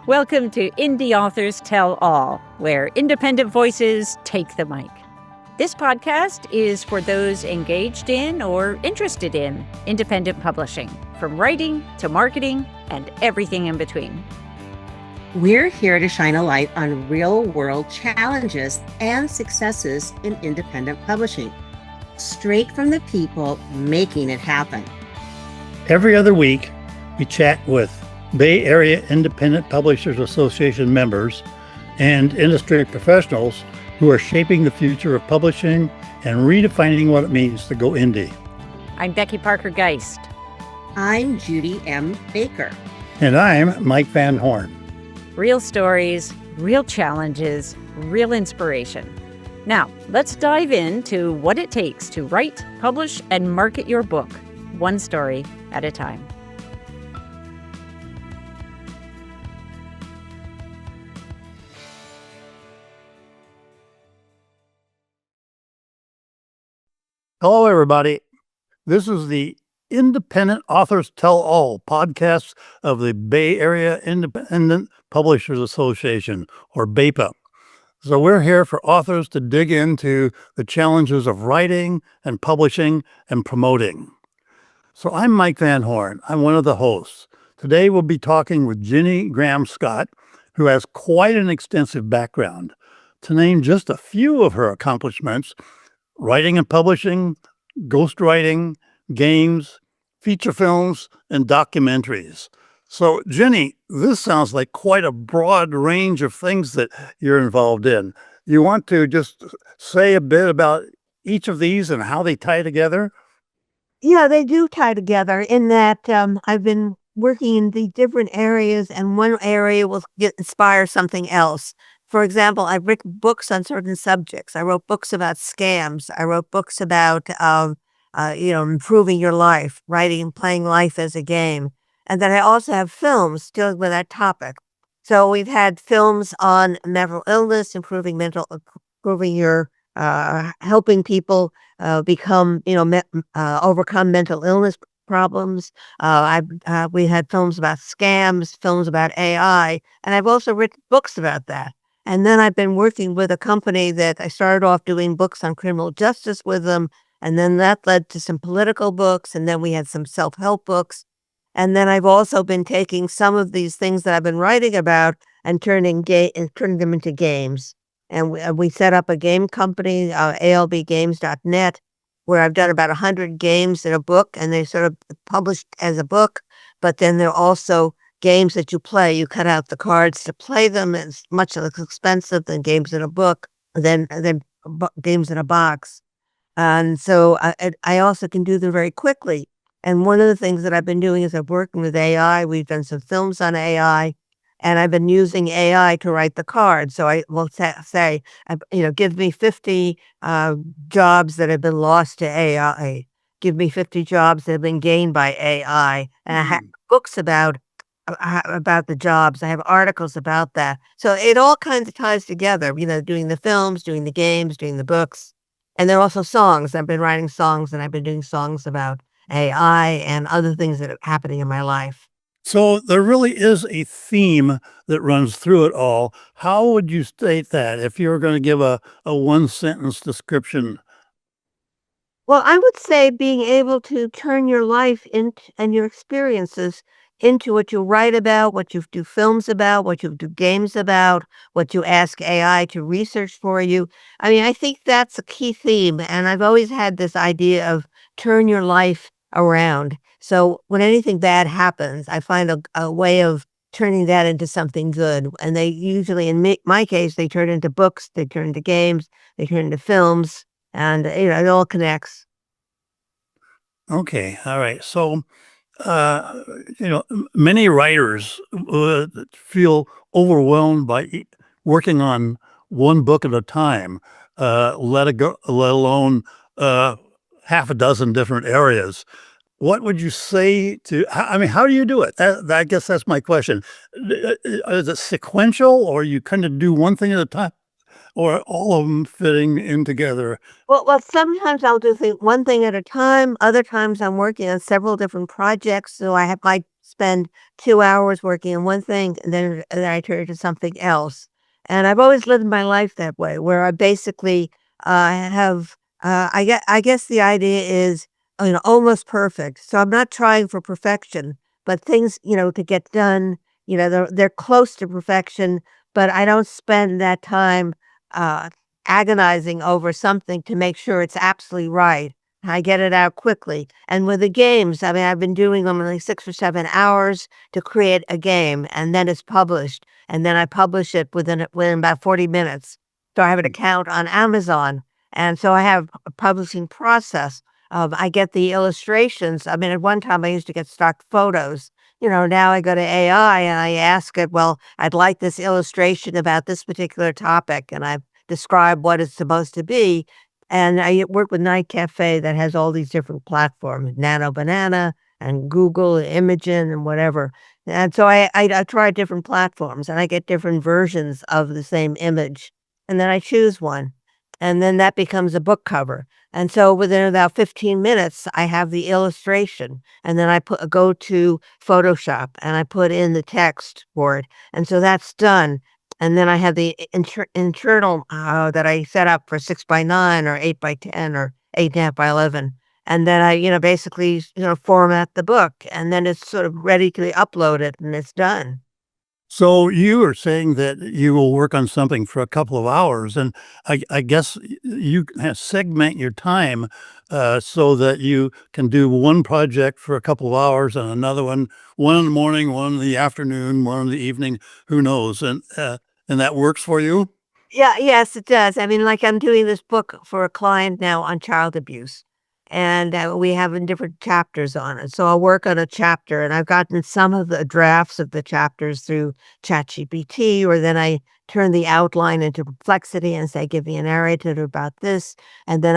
Welcome to Indie Authors Tell All, where independent voices take the mic. This podcast is for those engaged in or interested in independent publishing, from writing to marketing and everything in between. We're here to shine a light on real-world challenges and successes in independent publishing, straight from the people making it happen. Every other week, we chat with Bay Area Independent Publishers Association members and industry professionals who are shaping the future of publishing and redefining what it means to go indie. I'm Becky Parker Geist. I'm Judy M. Baker. And I'm Mike Van Horn. Real stories, real challenges, real inspiration. Now, let's dive into what it takes to write, publish, and market your book, one story at a time. Hello, everybody. This is the Independent Authors Tell All podcast of the Bay Area Independent Publishers Association, or BAIPA. So we're here for authors to dig into the challenges of writing and publishing and promoting. So I'm Mike Van Horn. I'm one of the hosts. Today we'll be talking with Gini Graham Scott, who has quite an extensive background. To name just a few of her accomplishments: writing and publishing, ghostwriting, games, feature films, and documentaries. So, Gini, this sounds like quite a broad range of things that you're involved in. You want to just say a bit about each of these and how they tie together? Yeah, they do tie together in that I've been working in the different areas, and one area will inspire something else. For example, I've written books on certain subjects. I wrote books about scams. I wrote books about, improving your life, writing and playing life as a game. And then I also have films dealing with that topic. So we've had films on mental illness, improving your, helping people become, overcome mental illness problems. We had films about scams, films about AI, and I've also written books about that. And then I've been working with a company that I started off doing books on criminal justice with them. And then that led to some political books. And then we had some self-help books. And then I've also been taking some of these things that I've been writing about and turning them into games. And we set up a game company, albgames.net, where I've done about 100 games in a book, and they're sort of published as a book. But then they're also games that you play. You cut out the cards to play them. It's much less expensive than games in a book, than games in a box. And so I also can do them very quickly. And one of the things that I've been doing is I've worked with AI. We've done some films on AI, and I've been using AI to write the cards. So I will say, give me 50 jobs that have been lost to AI. Give me 50 jobs that have been gained by AI. And I have books about the jobs. I have articles about that. So it all kind of ties together, doing the films, doing the games, doing the books. And there are also songs. I've been writing songs, and I've been doing songs about AI and other things that are happening in my life. So there really is a theme that runs through it all. How would you state that if you were going to give a one-sentence description? Well, I would say being able to turn your life and your experiences into what you write about, what you do films about, what you do games about, what you ask AI to research for you. I mean, I think that's a key theme. And I've always had this idea of turn your life around. So when anything bad happens, I find a way of turning that into something good. And they usually, in my case, they turn into books, they turn into games, they turn into films, and it all connects. Okay. All right. So, many writers feel overwhelmed by working on one book at a time, let alone half a dozen different areas. What would you say how do you do it? I guess that's my question. Is it sequential, or you kind of do one thing at a time, or all of them fitting in together? Well, sometimes I'll do one thing at a time. Other times I'm working on several different projects. So I have my spend 2 hours working on one thing, and then I turn to something else. And I've always lived my life that way, where I basically have. I guess the idea is, almost perfect. So I'm not trying for perfection, but things, to get done, they're close to perfection, but I don't spend that time uh, agonizing over something to make sure it's absolutely right. I get it out quickly. And with the games, I mean, I've been doing them in like 6 or 7 hours to create a game, and then it's published. And then I publish it within about 40 minutes. So I have an account on Amazon. And so I have a publishing process. I get the illustrations. I mean, at one time I used to get stock photos. Now I go to AI and I ask it, well, I'd like this illustration about this particular topic. And I describe what it's supposed to be. And I work with Night Cafe that has all these different platforms, Nano Banana and Google, Imagen, and whatever. And so I try different platforms and I get different versions of the same image. And then I choose one. And then that becomes a book cover. And so within about 15 minutes, I have the illustration. And then I go to Photoshop and I put in the text for it. And so that's done. And then I have the internal that I set up for 6x9 or 8x10 or 8.5x11. And then I, basically, format the book, and then it's sort of ready to be uploaded and it's done. So you are saying that you will work on something for a couple of hours, and I guess you can segment your time so that you can do one project for a couple of hours and another one in the morning, one in the afternoon, one in the evening, who knows? And that works for you? Yeah, yes, it does. I mean, like I'm doing this book for a client now on child abuse, and we have different chapters on it. So I'll work on a chapter, and I've gotten some of the drafts of the chapters through ChatGPT, or then I turn the outline into complexity and say, give me a narrative about this. And then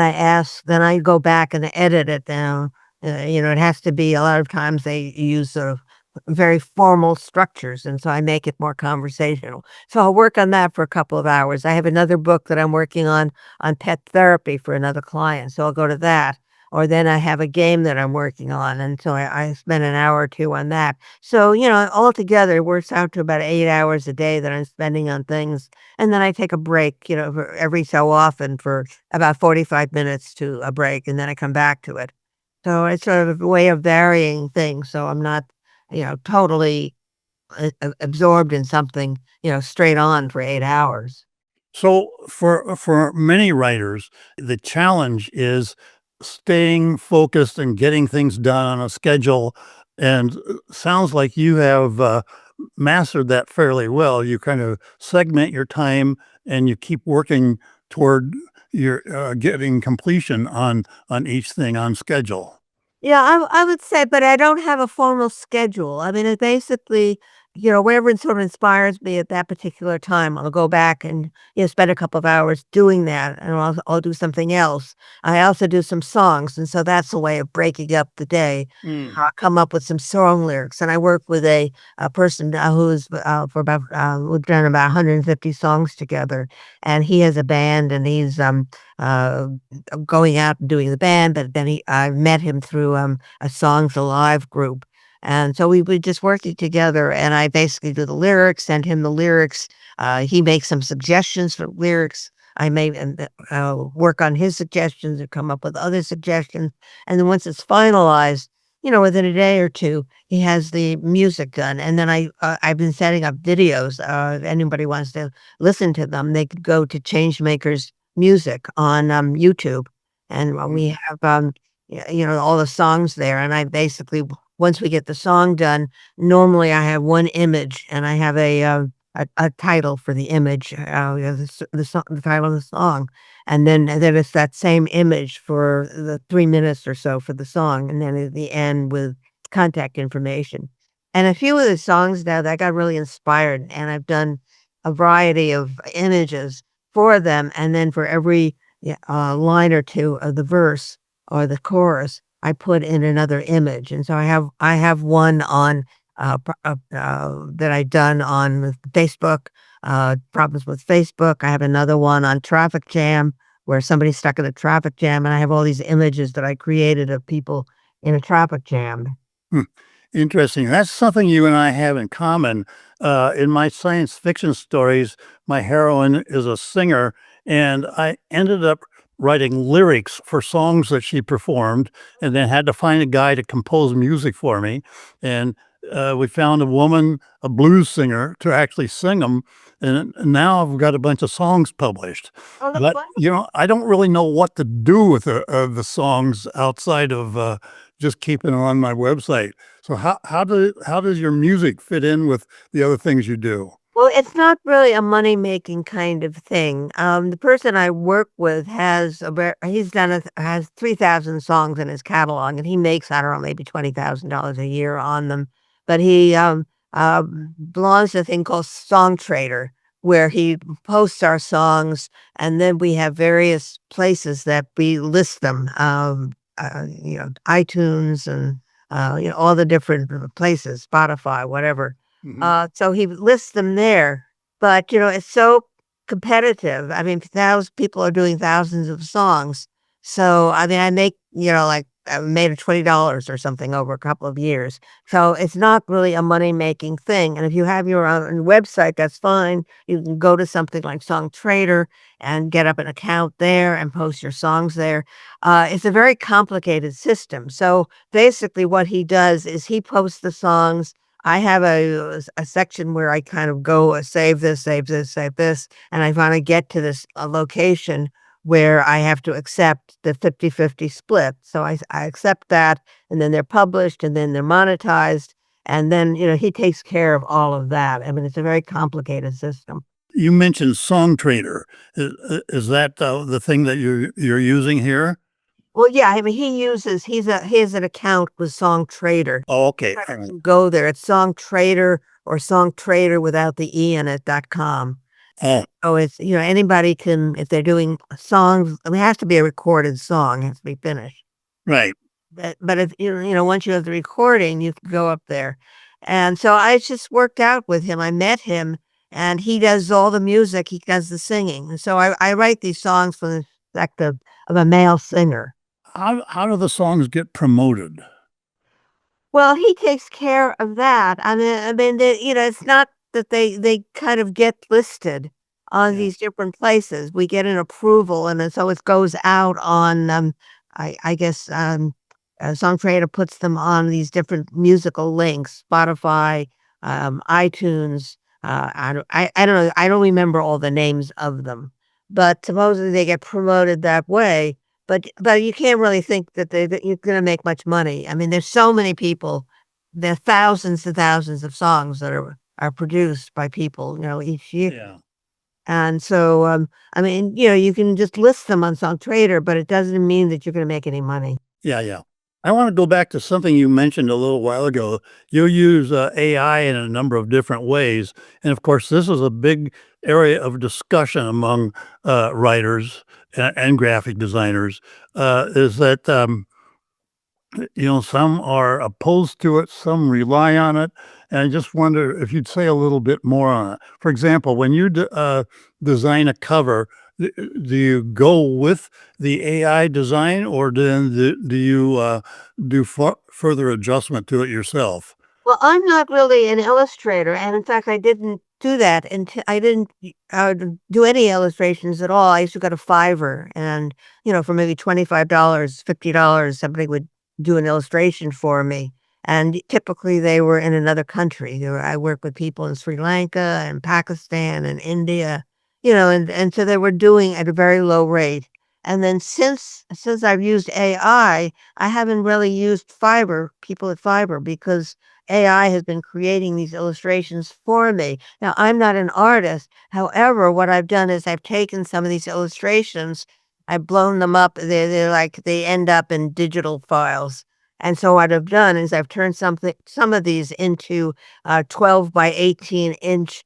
then I go back and edit it down. It has to be, a lot of times they use sort of very formal structures, and so I make it more conversational. So I'll work on that for a couple of hours. I have another book that I'm working on pet therapy for another client, so I'll go to that. Or then I have a game that I'm working on, and so I spend an hour or two on that. So, altogether, it works out to about 8 hours a day that I'm spending on things, and then I take a break, for every so often for about 45 minutes to a break, and then I come back to it. So it's sort of a way of varying things, so I'm not, totally absorbed in something, straight on for 8 hours. So for many writers, the challenge is staying focused and getting things done on a schedule. And sounds like you have mastered that fairly well. You kind of segment your time and you keep working toward your getting completion on each thing on schedule. Yeah, I would say, but I don't have a formal schedule. I mean, it basically, whatever sort of inspires me at that particular time, I'll go back and, spend a couple of hours doing that, and I'll do something else. I also do some songs, and so that's a way of breaking up the day. I'll come up with some song lyrics, and I work with a person who's we've done about 150 songs together, and he has a band, and he's uh, going out and doing the band, but then I met him through a Songs Alive group. And so we would just working together, and I basically do the lyrics, send him the lyrics. He makes some suggestions for lyrics. I may work on his suggestions or come up with other suggestions. And then once it's finalized, within a day or two, he has the music done. And then I've been setting up videos. If anybody wants to listen to them, they could go to Changemakers Music on YouTube, and we have all the songs there. And I basically, once we get the song done, normally I have one image and I have a title for the image, the title of the song, and then it's that same image for the 3 minutes or so for the song, and then at the end with contact information. And a few of the songs now that I got really inspired, and I've done a variety of images for them, and then for every line or two of the verse or the chorus, I put in another image. And so I have one on that I done on Facebook, problems with Facebook. I have another one on traffic jam where somebody's stuck in a traffic jam, and I have all these images that I created of people in a traffic jam. Hmm. Interesting. That's something you and I have in common. In my science fiction stories, my heroine is a singer, and I ended up writing lyrics for songs that she performed, and then had to find a guy to compose music for me. And we found a woman, a blues singer, to actually sing them. And now I've got a bunch of songs published. Oh, that's But wonderful. I don't really know what to do with the songs outside of just keeping them on my website. So how does your music fit in with the other things you do? Well, it's not really a money-making kind of thing. The person I work with has has 3,000 songs in his catalog, and he makes, I don't know, maybe $20,000 a year on them. But he belongs to a thing called Song Trader, where he posts our songs, and then we have various places that we list them. iTunes and all the different places, Spotify, whatever. Mhm. So he lists them there, but, it's so competitive. I mean, people are doing thousands of songs. So, I mean, I make, like I made a $20 or something over a couple of years. So it's not really a money-making thing. And if you have your own website, that's fine. You can go to something like Song Trader and get up an account there and post your songs there. It's a very complicated system. So basically what he does is he posts the songs. I have a section where I kind of go, save this, save this, save this, and I finally get to this location where I have to accept the 50/50 split. So I accept that, and then they're published, and then they're monetized, and then, he takes care of all of that. I mean, it's a very complicated system. You mentioned Song Trader. Is that the thing that you're using here? Well, yeah, I mean, he has an account with Song Trader. Oh, okay. Try All right. to go there. It's Song Trader or Song Trader without the E in it.com. Oh, Oh, it's, anybody can, if they're doing songs, I mean, it has to be a recorded song, it has to be finished. right. But if, once you have the recording, you can go up there. And so I just worked out with him. I met him, and he does all the music. He does the singing. And so I write these songs from the perspective of a male singer. How do the songs get promoted? Well, he takes care of that. It's not that they kind of get listed on Yeah. these different places. We get an approval, and then so it goes out on, I guess, Song Trader puts them on these different musical links, Spotify, iTunes. I don't know. I don't remember all the names of them, but supposedly they get promoted that way. But you can't really think that you're gonna make much money. I mean, there's so many people. There are thousands and thousands of songs that are produced by people, each year. Yeah. And so, I mean, you can just list them on Song Trader, but it doesn't mean that you're gonna make any money. Yeah, yeah. I want to go back to something you mentioned a little while ago. You use AI in a number of different ways. And of course, this is a big area of discussion among writers and graphic designers, is that some are opposed to it, some rely on it, and I just wonder if you'd say a little bit more on it. For example, when you design a cover, do you go with the AI design, or then do you do further adjustment to it yourself? Well, I'm not really an illustrator, and in fact, I didn't do that until I didn't do any illustrations at all. I used to go to Fiverr, and for maybe $25, $50, somebody would do an illustration for me. And typically, they were in another country. I work with people in Sri Lanka and Pakistan and India, and so they were doing at a very low rate. And then since I've used AI, I haven't really used people at Fiverr, because AI has been creating these illustrations for me. Now, I'm not an artist. However, what I've done is I've taken some of these illustrations, I've blown them up. They end up in digital files. And so what I've done is I've turned some of these into 12 by 18-inch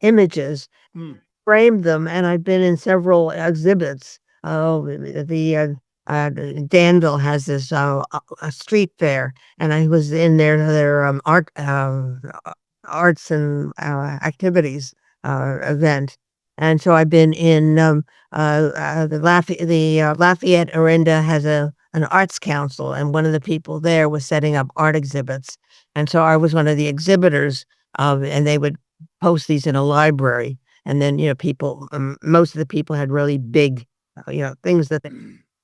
images, Mm. framed them, and I've been in several exhibits. Oh, Danville has this a street fair, and I was in their arts and activities event, and so I've been in the Lafayette Orinda has a an arts council, and one of the people there was setting up art exhibits. And so I was one of the exhibitors and they would post these in a library. And then, people, most of the people had really big, things that they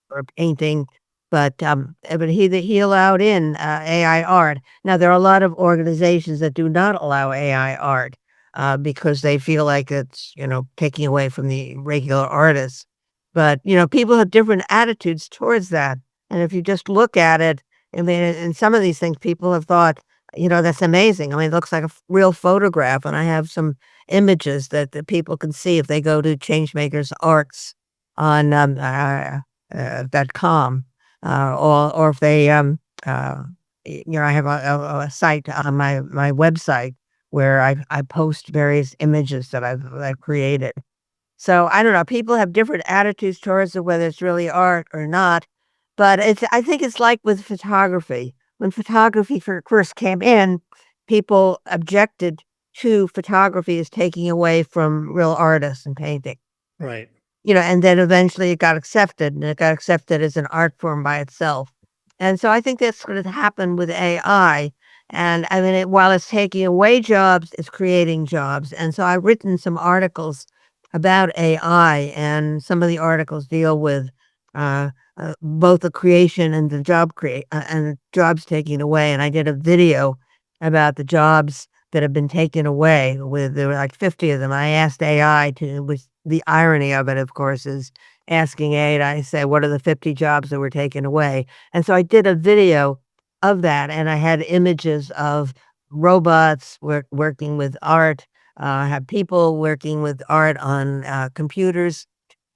were painting. But he allowed in AI art. Now, there are a lot of organizations that do not allow AI art because they feel like it's, taking away from the regular artists. But, people have different attitudes towards that. And if you just look at it, I mean, in some of these things, people have thought, that's amazing. I mean, it looks like a real photograph. And I have some images that people can see if they go to Changemakers Arts on .com. Or if they, I have a site on my website where I post various images that I've created. So I don't know. People have different attitudes towards it, whether it's really art or not. But I think it's like with photography. When photography first came in, people objected to photography as taking away from real artists and painting. Right. And then eventually it got accepted, and it got accepted as an art form by itself. And so I think that's what has happened with AI. And I mean, while it's taking away jobs, it's creating jobs. And so I've written some articles about AI, and some of the articles deal with both the creation and the and jobs taken away. And I did a video about the jobs that have been taken away. There were like 50 of them. I asked AI with the irony of it, of course, is asking AI, I say, what are the 50 jobs that were taken away? And so I did a video of that, and I had images of robots working with art. I had people working with art on computers.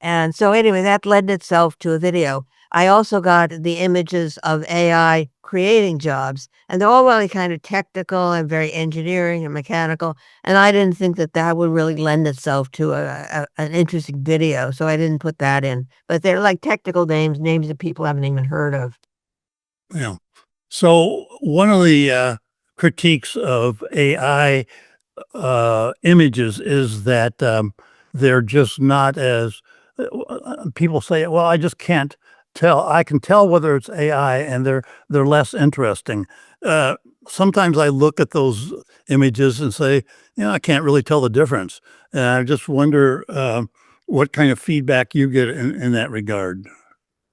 And so anyway, that led itself to a video. I also got the images of AI creating jobs, and they're all really kind of technical and very engineering and mechanical. And I didn't think that would really lend itself to an interesting video, so I didn't put that in. But they're like technical names that people haven't even heard of. Yeah. So one of the critiques of AI images is that they're just not as people say, well, I just can't tell. I can tell whether it's AI, and they're less interesting. Sometimes I look at those images and say, I can't really tell the difference. And I just wonder what kind of feedback you get in that regard.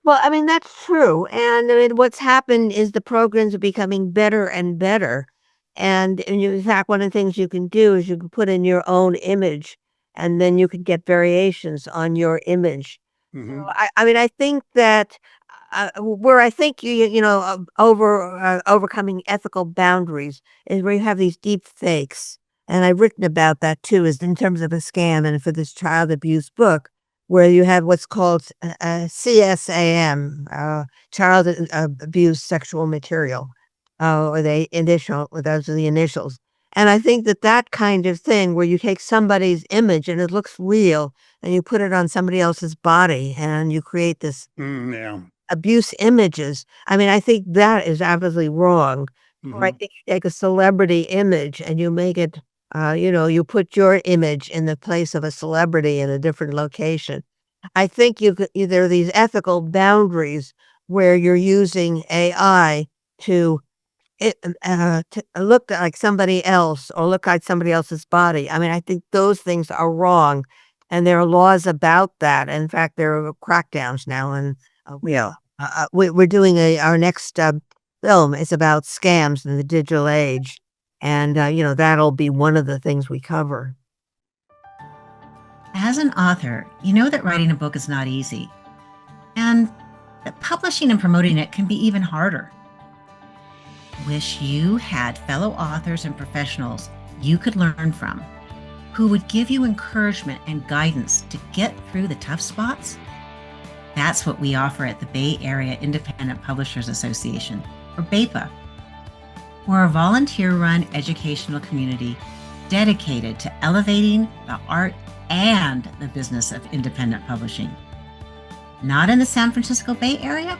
Well, I mean, that's true. And I mean, what's happened is the programs are becoming better and better. And in fact, one of the things you can do is you can put in your own image, and then you can get variations on your image. Mm-hmm. So I mean, I think that where I think overcoming ethical boundaries is where you have these deep fakes. And I've written about that too, is in terms of a scam, and for this child abuse book, where you have what's called CSAM, child abuse sexual material, or those are the initials. And I think that kind of thing where you take somebody's image and it looks real, and you put it on somebody else's body, and you create this abuse images. I mean, I think that is absolutely wrong. Mm-hmm. Or I think you take a celebrity image and you make it, you put your image in the place of a celebrity in a different location. I think there are these ethical boundaries where you're using AI to look like somebody else, or look like somebody else's body. I mean, I think those things are wrong, and there are laws about that. In fact, there are crackdowns now, and we're doing our next film is about scams in the digital age, and that'll be one of the things we cover. As an author, you know that writing a book is not easy, and that publishing and promoting it can be even harder. Wish you had fellow authors and professionals you could learn from, who would give you encouragement and guidance to get through the tough spots? That's what we offer at the Bay Area Independent Publishers Association, or BAIPA. We're a volunteer-run educational community dedicated to elevating the art and the business of independent publishing. Not in the San Francisco Bay Area?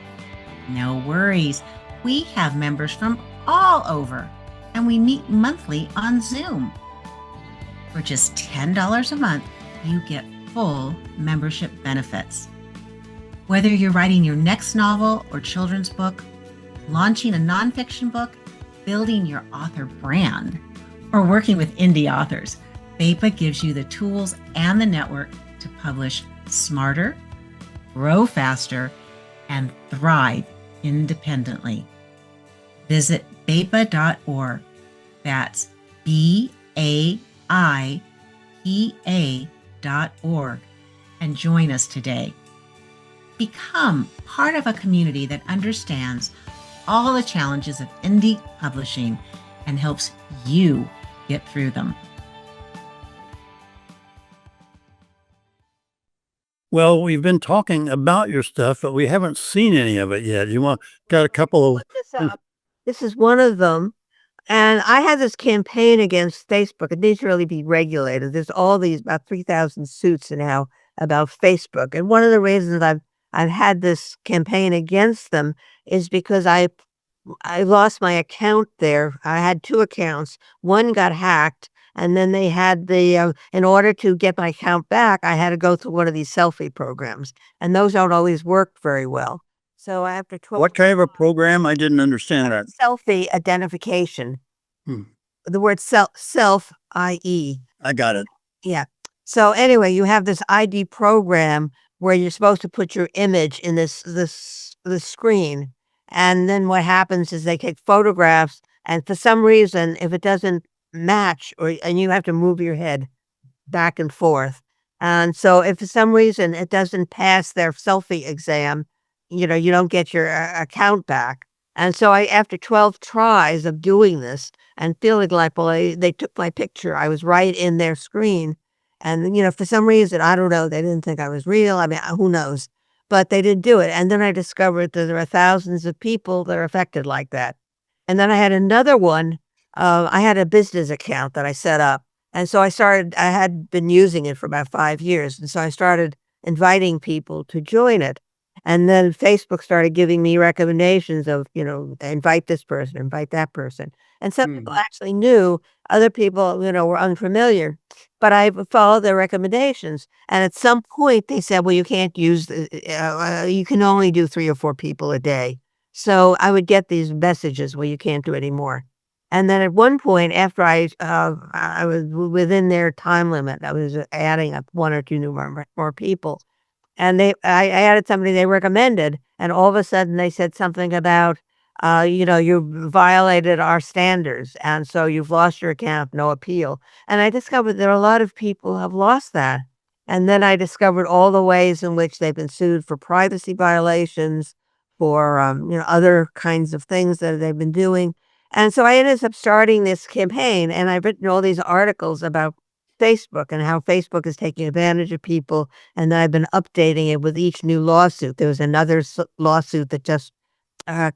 No worries. We have members from all over, and we meet monthly on Zoom. For just $10 a month, you get full membership benefits. Whether you're writing your next novel or children's book, launching a nonfiction book, building your author brand, or working with indie authors, BAIPA gives you the tools and the network to publish smarter, grow faster, and thrive independently. Visit BAIPA.org. That's BAIPA.org and join us today. Become part of a community that understands all the challenges of indie publishing and helps you get through them. Well, we've been talking about your stuff, but we haven't seen any of it yet. Got a couple of... This is one of them. And I had this campaign against Facebook. It needs to really be regulated. There's all these about 3,000 suits now about Facebook. And one of the reasons I've had this campaign against them is because I lost my account there. I had 2 accounts. One got hacked, and then they had in order to get my account back, I had to go through one of these selfie programs, and those don't always work very well. So after 12... What kind of a program? I didn't understand that. Selfie identification. The word self, I-E. I got it. Yeah. So anyway, you have this ID program where you're supposed to put your image in this screen. And then what happens is they take photographs, and for some reason, if it doesn't match, and you have to move your head back and forth. And so if for some reason it doesn't pass their selfie exam, you don't get your account back. And so after 12 tries of doing this and feeling like, well, they took my picture, I was right in their screen. And, for some reason, I don't know, they didn't think I was real. I mean, who knows? But they didn't do it. And then I discovered that there are thousands of people that are affected like that. And then I had another one. I had a business account that I set up. And so I had been using it for about 5 years. And so I started inviting people to join it. And then Facebook started giving me recommendations of, invite this person, invite that person. And some people actually knew, other people, were unfamiliar. But I followed their recommendations. And at some point they said, well, you can't use, you can only do 3 or 4 people a day. So I would get these messages, well, you can't do any more. And then at one point, after I was within their time limit, I was adding up 1 or 2 more people. And I added somebody they recommended, and all of a sudden they said something about, you violated our standards, and so you've lost your account, no appeal. And I discovered there are a lot of people who have lost that. And then I discovered all the ways in which they've been sued for privacy violations, for other kinds of things that they've been doing. And so I ended up starting this campaign, and I've written all these articles about Facebook and how Facebook is taking advantage of people. And then I've been updating it with each new lawsuit. There was another lawsuit that just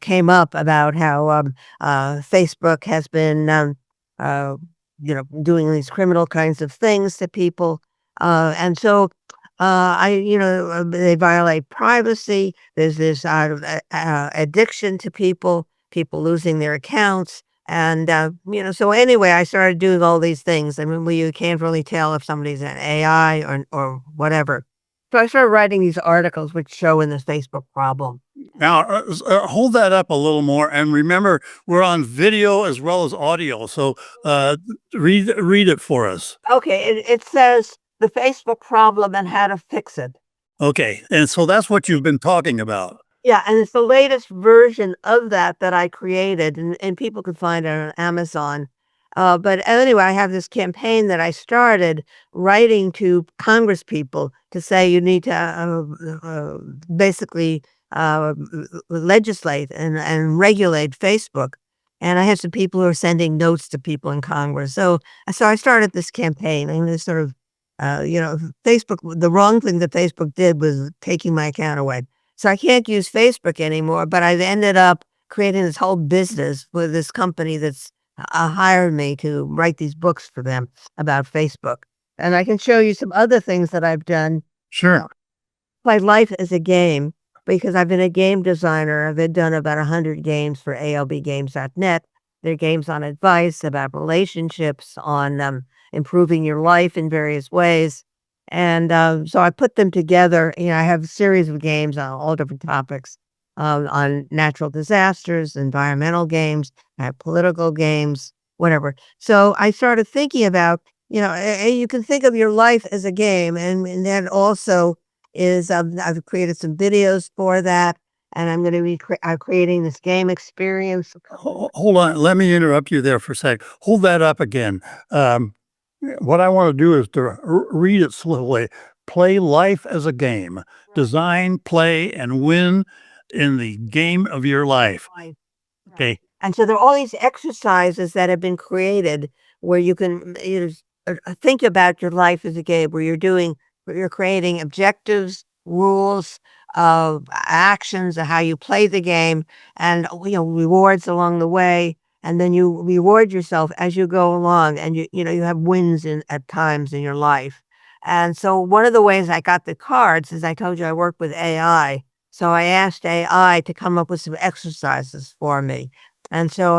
came up about how Facebook has been, doing these criminal kinds of things to people. And so they violate privacy. There's this addiction to people losing their accounts. And, so anyway, I started doing all these things. I mean, you can't really tell if somebody's an AI or whatever. So I started writing these articles which show in this Facebook problem. Now, hold that up a little more. And remember, we're on video as well as audio. So read it for us. Okay. It says the Facebook problem and how to fix it. Okay. And so that's what you've been talking about. Yeah, and it's the latest version of that I created, and people can find it on Amazon. But anyway, I have this campaign that I started writing to Congress people to say you need to basically legislate and regulate Facebook. And I have some people who are sending notes to people in Congress. So I started this campaign, and this sort of, Facebook, the wrong thing that Facebook did was taking my account away. So I can't use Facebook anymore, but I've ended up creating this whole business with this company that's hired me to write these books for them about Facebook. And I can show you some other things that I've done. Sure. My life is a game because I've been a game designer. I've done about 100 games for ALBgames.net. They're games on advice, about relationships, on improving your life in various ways. And so I put them together. I have a series of games on all different topics, on natural disasters, environmental games, I have political games, whatever. So I started thinking about, you can think of your life as a game. And that also is, I've created some videos for that. And I'm going to be creating this game experience. Hold on. Let me interrupt you there for a sec. Hold that up again. Um, what I want to do is to read it slowly. Play life as a game. Design, play, and win in the game of your life. Life. Okay. And so there are all these exercises that have been created where you can think about your life as a game, where you're creating objectives, rules, actions, of how you play the game, and rewards along the way. And then you reward yourself as you go along, and you have wins at times in your life. And so one of the ways I got the cards, as I told you, I work with AI. So I asked AI to come up with some exercises for me. And so,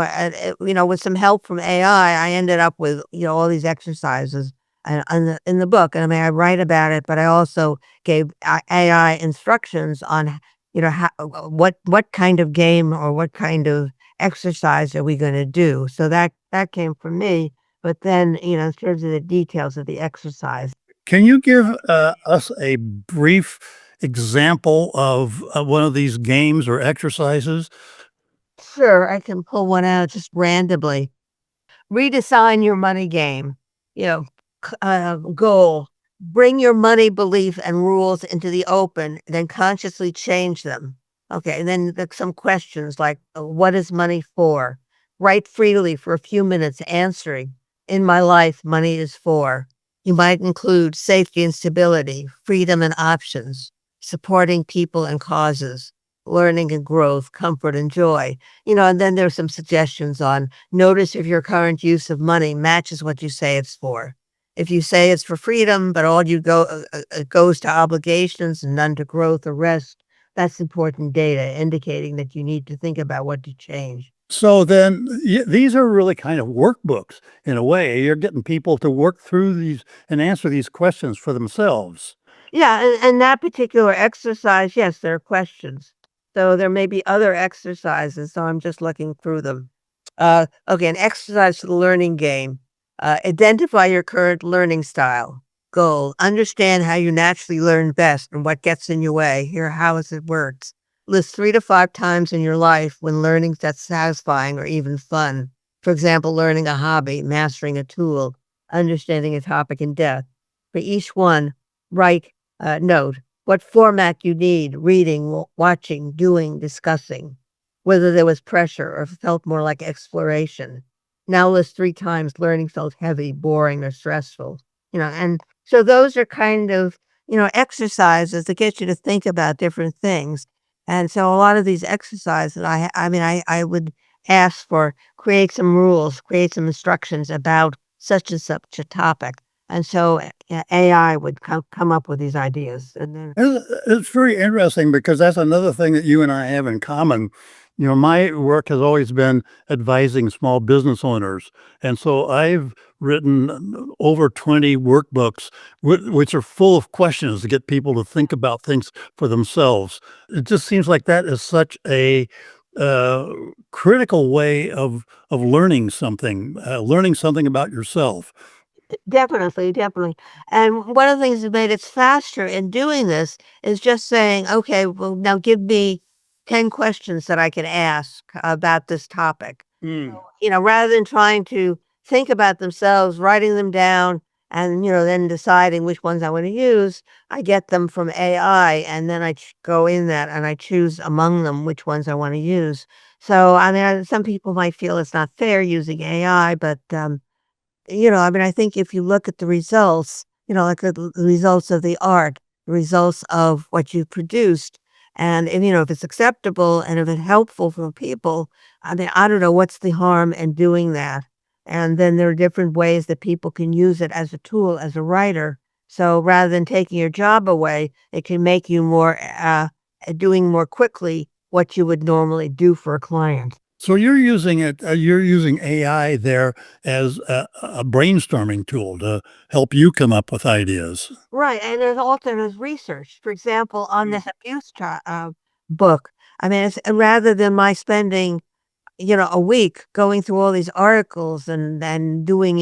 with some help from AI, I ended up with, all these exercises in the book. And I mean, I write about it, but I also gave AI instructions on, what kind of game or what kind of exercise are we going to do. So that came from me. But then, in terms of the details of the exercise. Can you give us a brief example of one of these games or exercises? Sure, I can pull one out just randomly. Redesign your money game. You know, goal. Bring your money belief and rules into the open, then consciously change them. Okay, and then there's some questions like, what is money for? Write freely for a few minutes answering. In my life, money is for. You might include safety and stability, freedom and options, supporting people and causes, learning and growth, comfort and joy. And then there's some suggestions on notice if your current use of money matches what you say it's for. If you say it's for freedom, but all you goes to obligations and none to growth or rest, that's important data indicating that you need to think about what to change. So then these are really kind of workbooks in a way. You're getting people to work through these and answer these questions for themselves. Yeah, and that particular exercise, yes, there are questions. So there may be other exercises, so I'm just looking through them. Okay, an exercise for the learning game. Identify your current learning style. Goal, understand how you naturally learn best and what gets in your way. Here, how it works. List 3 to 5 times in your life when learning that's satisfying or even fun. For example, learning a hobby, mastering a tool, understanding a topic in depth. For each one, write note what format you need, reading, watching, doing, discussing, whether there was pressure or felt more like exploration. Now list 3 times learning felt heavy, boring, or stressful. And so those are kind of, exercises that get you to think about different things. And so a lot of these exercises, I would ask for create some rules, create some instructions about such and such a topic. And so AI would come up with these ideas. And then, It's very interesting because that's another thing that you and I have in common. My work has always been advising small business owners. And so I've written over 20 workbooks, which are full of questions to get people to think about things for themselves. It just seems like that is such a critical way of learning something about yourself. definitely, definitely. And one of the things that made it faster in doing this is just saying, okay, well, now give me 10 questions that I can ask about this topic. Mm. Rather than trying to think about themselves, writing them down, and, then deciding which ones I want to use, I get them from AI, and then I go in that and I choose among them which ones I want to use. So, some people might feel it's not fair using AI, but, I think if you look at the results, like the results of the art, the results of what you produced, and if it's acceptable and if it's helpful for people, I don't know what's the harm in doing that. And then there are different ways that people can use it as a tool, as a writer. So rather than taking your job away, it can make you more doing more quickly what you would normally do for a client. So you're using it. You're using AI there as a brainstorming tool to help you come up with ideas. Right, and there's research. For example, on Mm. this abuse book, I mean, it's rather than my spending, a week going through all these articles and doing,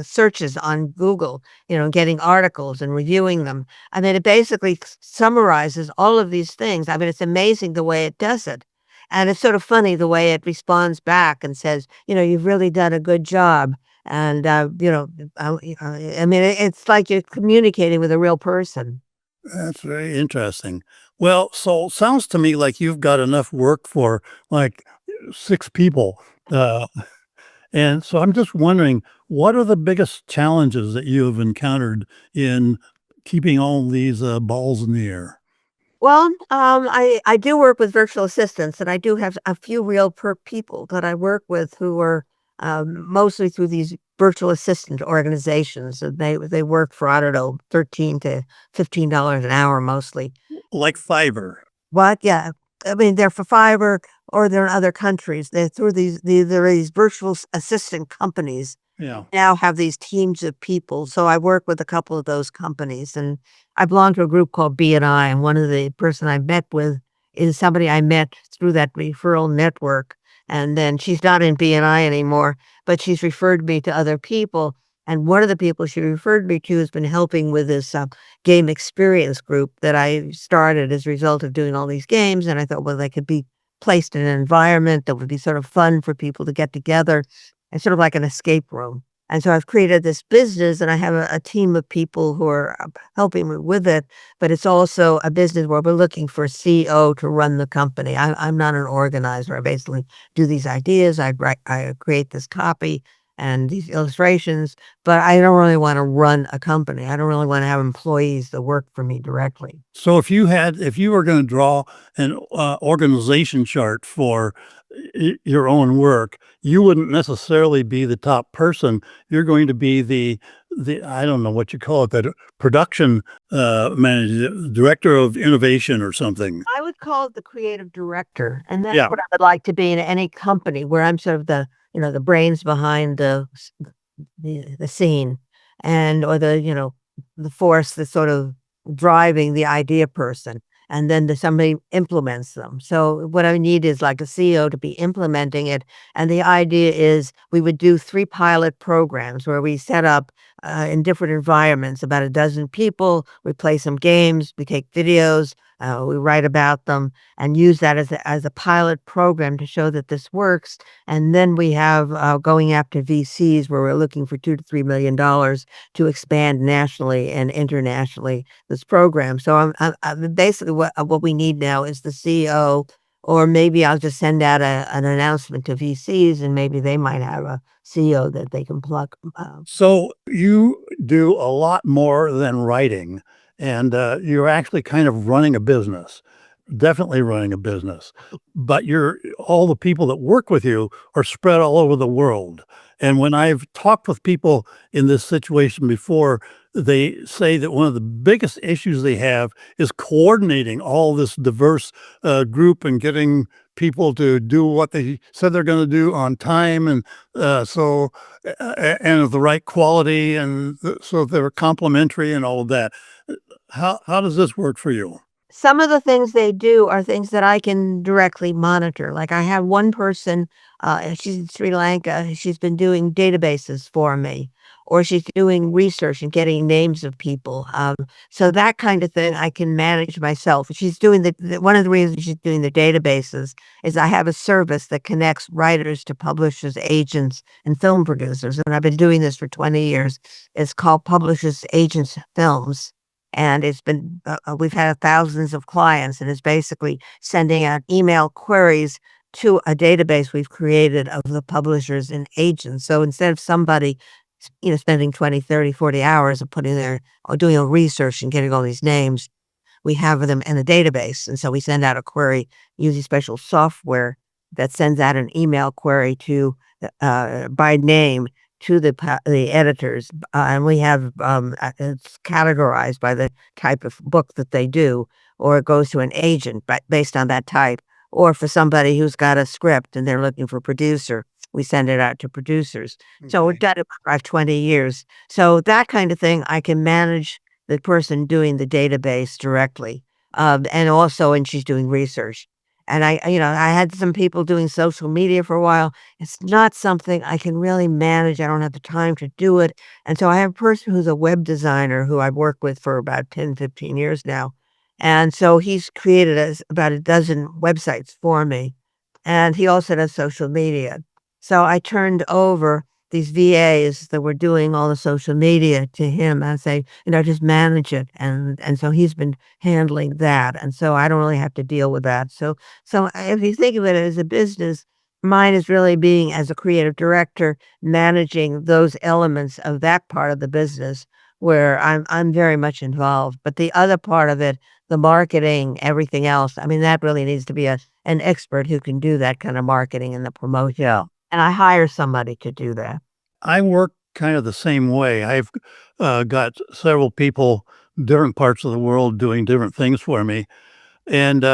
searches on Google, getting articles and reviewing them. I mean, it basically summarizes all of these things. I mean, it's amazing the way it does it. And it's sort of funny the way it responds back and says, you've really done a good job. And, I mean, it's like you're communicating with a real person. That's very interesting. Well, so sounds to me like you've got enough work for like 6 people. Uh, and so I'm just wondering, what are the biggest challenges that you have encountered in keeping all these balls in the air? Well, I do work with virtual assistants, and I do have a few real people that I work with who are mostly through these virtual assistant organizations. And they work for, I don't know, $13 to $15 an hour mostly. Like Fiverr. What? Yeah. I mean, they're for Fiverr or they're in other countries. They're through there are these virtual assistant companies Yeah. now have these teams of people. So I work with a couple of those companies, and I belong to a group called BNI. And one of the person I met with is somebody I met through that referral network. And then she's not in BNI anymore, but she's referred me to other people. And one of the people she referred me to has been helping with this game experience group that I started as a result of doing all these games. And I thought, well, they could be placed in an environment that would be sort of fun for people to get together and sort of like an escape room. And so I've created this business and I have a team of people who are helping me with it, but it's also a business where we're looking for a CEO to run the company. I'm not an organizer. I basically do these ideas. I create this copy and these illustrations, but I don't really want to run a company. I don't really want to have employees that work for me directly. So if you were going to draw an organization chart for your own work, you wouldn't necessarily be the top person. You're going to be the I don't know what you call it, the production manager, director of innovation or something. I would call it the creative director, and that's Yeah. what I would like to be in any company where I'm sort of the brains behind the scene and or the force that's sort of driving the idea person, and then somebody implements them. So what I need is like a CEO to be implementing it, and the idea is we would do 3 pilot programs where we set up, in different environments, about a dozen people, we play some games, we take videos, we write about them, and use that as a pilot program to show that this works, and then we have, going after VCs where we're looking for $2 to $3 million to expand nationally and internationally this program. So I'm basically what we need now is the CEO, or maybe I'll just send out an announcement to VCs, and maybe they might have a CEO that they can pluck. So you do a lot more than writing, and you're actually kind of running a business, definitely running a business. But you're all the people that work with you are spread all over the world. And when I've talked with people in this situation before, they say that one of the biggest issues they have is coordinating all this diverse group and getting people to do what they said they're going to do on time and and of the right quality and so they're complementary and all of that. How does this work for you? Some of the things they do are things that I can directly monitor. Like I have one person, and she's in Sri Lanka. She's been doing databases for me, or she's doing research and getting names of people. So that kind of thing I can manage myself. She's doing one of the reasons she's doing the databases is I have a service that connects writers to publishers, agents, and film producers. And I've been doing this for 20 years. It's called Publishers, Agents, Films. And it's been, we've had thousands of clients, and it's basically sending out email queries to a database we've created of the publishers and agents. So instead of somebody, spending 20, 30, 40 hours of putting their, or doing a research and getting all these names, we have them in a database. And so we send out a query using special software that sends out an email query to, by name to the editors, and we have it's categorized by the type of book that they do, or it goes to an agent, but based on that type, or for somebody who's got a script and they're looking for a producer, we send it out to producers. So we've done it for about 20 years. So that kind of thing, I can manage the person doing the database directly. And also, and she's doing research. And I had some people doing social media for a while. It's not something I can really manage. I don't have the time to do it. And so I have a person who's a web designer who I've worked with for about 10, 15 years now. And so he's created about a dozen websites for me. And he also does social media. So I turned over these VAs that were doing all the social media to him and say, just manage it. And so he's been handling that. And so I don't really have to deal with that. So if you think of it as a business, mine is really being as a creative director, managing those elements of that part of the business where I'm very much involved. But the other part of it, the marketing, everything else, that really needs to be an expert who can do that kind of marketing and the promotion. And I hire somebody to do that. I work kind of the same way. I've got several people, different parts of the world doing different things for me. And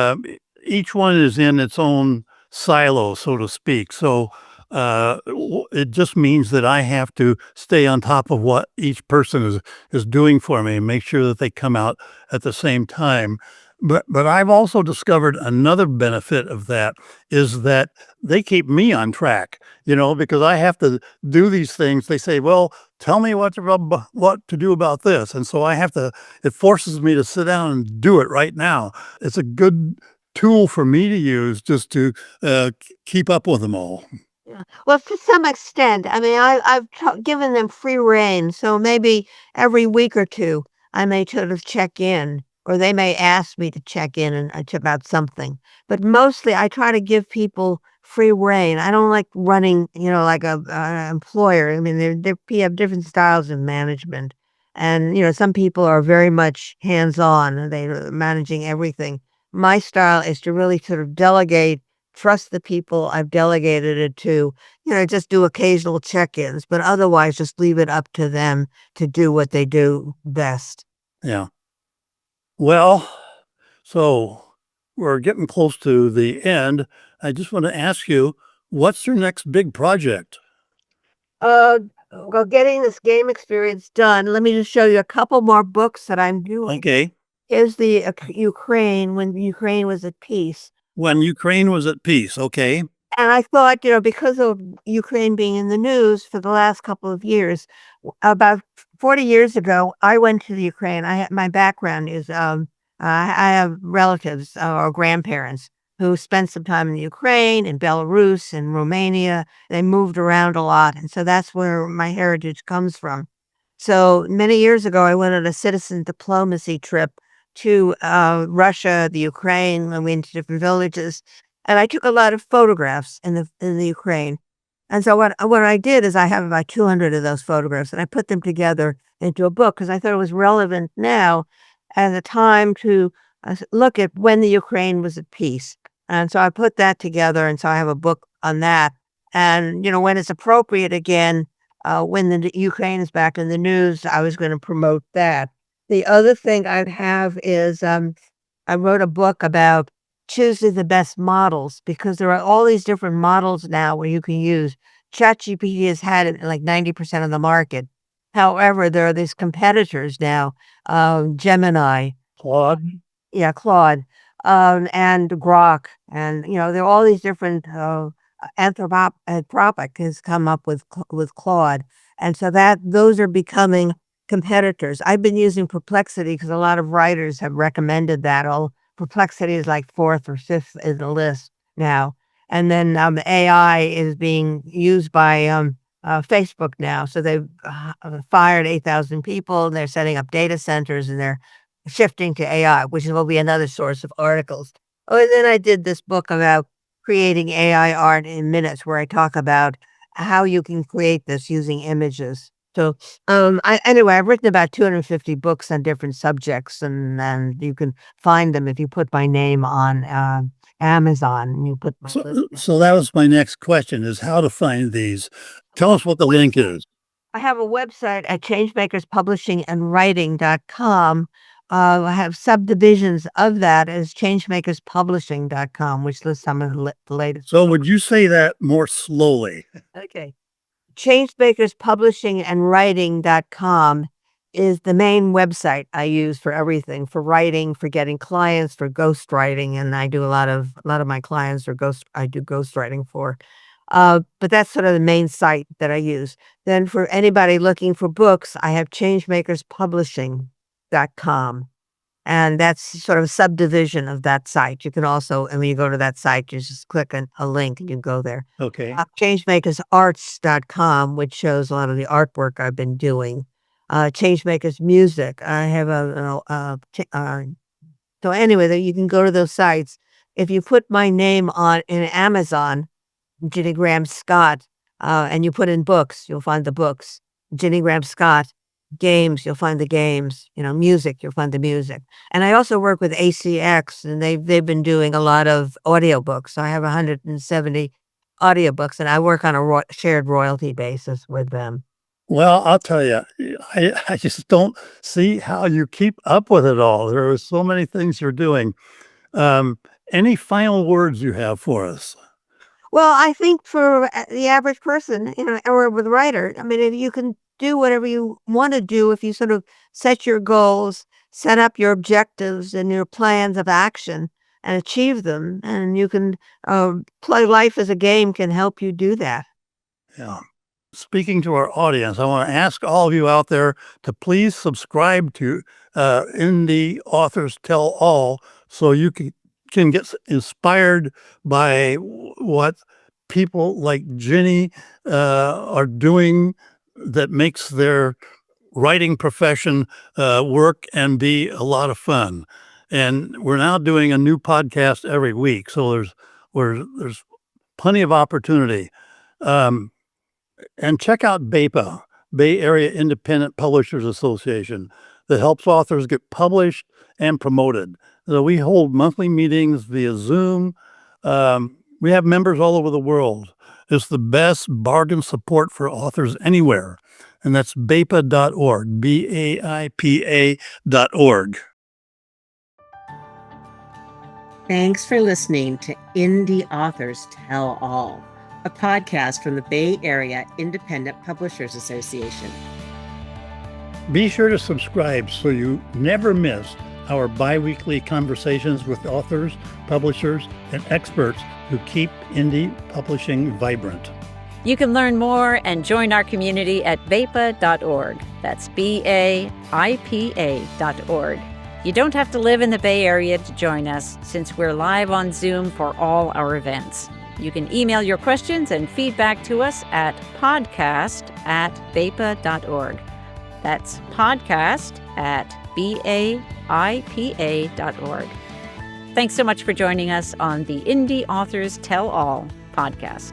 each one is in its own silo, so to speak. So it just means that I have to stay on top of what each person is doing for me and make sure that they come out at the same time. But I've also discovered another benefit of that is that they keep me on track, because I have to do these things. They say, well, tell me what to do about this. And so it forces me to sit down and do it right now. It's a good tool for me to use just to keep up with them all. Yeah. Well, to some extent, I've given them free rein. So maybe every week or two, I may sort of check in, or they may ask me to check in and about something. But mostly I try to give people free rein. I don't like running, like an employer. They have different styles of management. And, some people are very much hands-on. They're managing everything. My style is to really sort of delegate, trust the people I've delegated it to, just do occasional check-ins, but otherwise just leave it up to them to do what they do best. Yeah. Well, so we're getting close to the end. I just want to ask you, what's your next big project? Well, getting this game experience done, let me just show you a couple more books that I'm doing. Okay. Here's the Ukraine, when Ukraine was at peace. When Ukraine was at peace. Okay. And I thought, because of Ukraine being in the news for the last couple of years, about 40 years ago, I went to the Ukraine. My background is, I have relatives or grandparents who spent some time in the Ukraine, in Belarus, and Romania. They moved around a lot. And so that's where my heritage comes from. So many years ago, I went on a citizen diplomacy trip to Russia, the Ukraine. I went to different villages. And I took a lot of photographs in the Ukraine. And so what I did is I have about 200 of those photographs, and I put them together into a book because I thought it was relevant now as a time to look at when the Ukraine was at peace. And so I put that together, and so I have a book on that. And, when it's appropriate again, when the Ukraine is back in the news, I was going to promote that. The other thing I'd have is I wrote a book about choosing the best models, because there are all these different models now where you can use. ChatGPT has had it in like 90% of the market. However, there are these competitors now, Gemini. Claude. Yeah, Claude, and Grok. And, there are all these different, Anthropic has come up with Claude. And so those are becoming competitors. I've been using Perplexity because a lot of writers have recommended that. Perplexity is like 4th or 5th in the list now. And then the AI is being used by Facebook now. So they've fired 8,000 people, and they're setting up data centers, and they're shifting to AI, which will be another source of articles. Oh, and then I did this book about creating AI art in minutes, where I talk about how you can create this using images. So I've written about 250 books on different subjects, and you can find them if you put my name on Amazon and you put my So that was my next question, is how to find these. Tell us what the link is. I have a website at changemakerspublishingandwriting.com. I have subdivisions of that as changemakerspublishing.com, which lists some of the latest. So would you say that more slowly? Okay. Changemakers Publishing and Writing.com is the main website I use for everything, for writing, for getting clients, for ghostwriting, and I do a lot of my clients I do ghostwriting for. But that's sort of the main site that I use. Then for anybody looking for books, I have changemakerspublishing.com. And that's sort of a subdivision of that site. You can also, and when you go to that site, you just click on a link and you go there. Okay. Changemakersarts.com, which shows a lot of the artwork I've been doing. Changemakers Music. I have so anyway, you can go to those sites. If you put my name on in Amazon, Gini Graham Scott, and you put in books, you'll find the books. Gini Graham Scott. Games, you'll find the games. Music, you'll find the music. And I also work with ACX, and they've been doing a lot of audiobooks. So I have 170 audiobooks, and I work on a shared royalty basis with them. Well, I'll tell you, I just don't see how you keep up with it all. There are so many things you're doing. Any final words you have for us? Well, I think for the average person, or with a writer, I mean, if you can do whatever you want to do, if you sort of set your goals, set up your objectives and your plans of action and achieve them, and you can play life as a game can help you do that. Yeah. Speaking to our audience, I want to ask all of you out there to please subscribe to Indie Authors Tell All so you can get inspired by what people like Gini are doing that makes their writing profession work and be a lot of fun. And we're now doing a new podcast every week, so there's plenty of opportunity. And check out BAIPA, Bay Area Independent Publishers Association, that helps authors get published and promoted. So we hold monthly meetings via Zoom. We have members all over the world. It's the best bargain support for authors anywhere. And that's BAIPA.org, BAIPA.org. Thanks for listening to Indie Authors Tell All, a podcast from the Bay Area Independent Publishers Association. Be sure to subscribe so you never miss our bi-weekly conversations with authors, publishers, and experts who keep indie publishing vibrant. You can learn more and join our community at BAIPA.org. That's BAIPA.org. You don't have to live in the Bay Area to join us, since we're live on Zoom for all our events. You can email your questions and feedback to us at podcast@BAIPA.org. That's podcast@BAIPA.org. Thanks so much for joining us on the Indie Authors Tell All podcast.